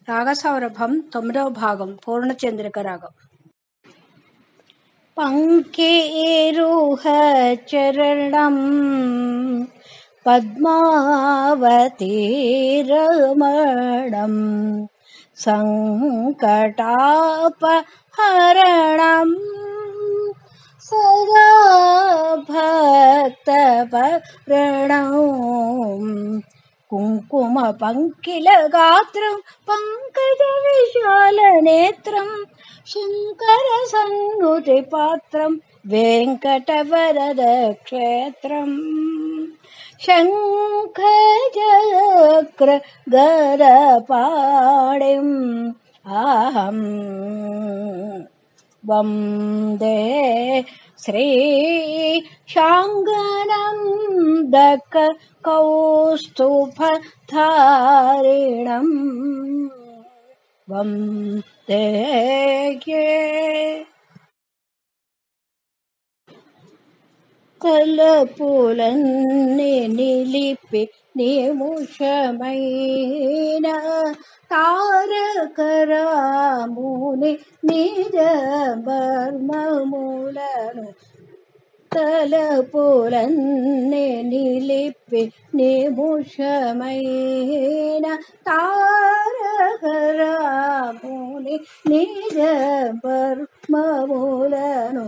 రాగసౌరభం 9వ భాగం పూర్ణచంద్రిక రాగం. పంకేరుహ చరణం పద్మావతీరమణం సంకటాపహరణం సదా భక్తవరణం కుంకుమ పంకిల గాత్రం పంకజ విశాల నేత్రం శంకర సన్నుతి పాత్రం వెంకటవరద క్షేత్రం శంఖచక్ర గదపాణిం అహం వందే శ్రీ శాంగనం దక కౌస్తుభధారిణం వందే. తలపులన్నీ నిలిపి నిముషమైన తారకరాముని నిజ మర్మములను తలపులన్నీ నిలిపి నిముషమైన తారకరాముని నిజ మర్మములను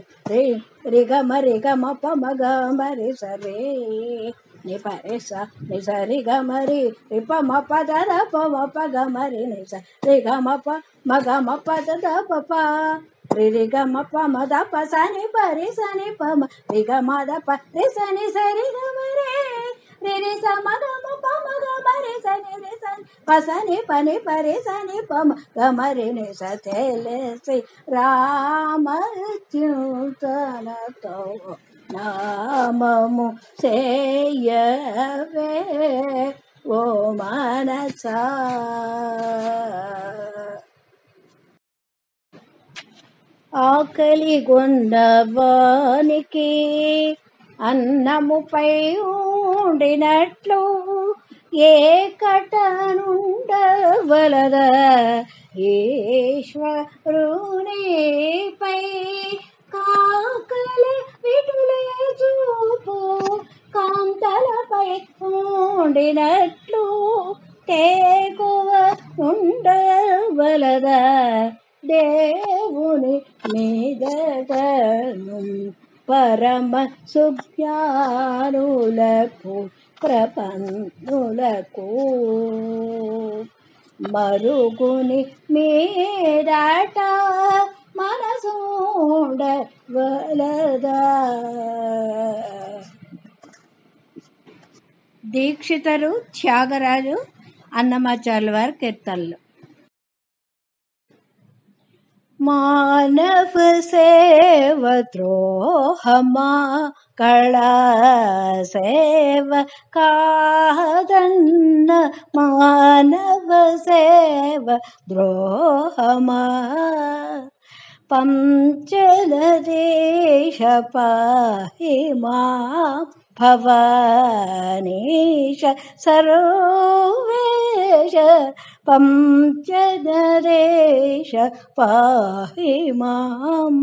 రిగమ రిగమ పమగ మరి సరే ని పరేస ని సరి గమరి రిపమ పద పమ పగ మరి ని స రిగమ ప మగమ పద ప రిగమ పమ ద ప సని పరి సని పమ రిగమ ద ప రి సని సరి గమరే రి స మగమ పమ గమరి సని రి సని పసని పని పరి సని పమ గమరి ని స తెలిసి రామచ్యుతనతో నామము చేయవే ఓ మనసా. ఆకలి గొన్నవానికి అన్నముపై ఉండినట్లు ఏ కటనుండవలద ఈశ్వరునిపై కాకలి విటులే చూపు కాంతలపై ఉండినట్లు తేగువ ఉండవలద దేవుని మీదటను పరమ సుజ్ఞానులకు ప్రపన్నులకు మరుగుని మీదట మనసుండవలదా. దీక్షితరు త్యాగరాజు అన్నమాచార్యుల వారి కీర్తనలు. మానవ సేవ ద్రోహమా కళా సేవ కాదన్న మానవ సేవ ద్రోహమా పంచదదేశ పాహి మా భవానీశ సర్వేశ పంచదదేశ పాహి మాం.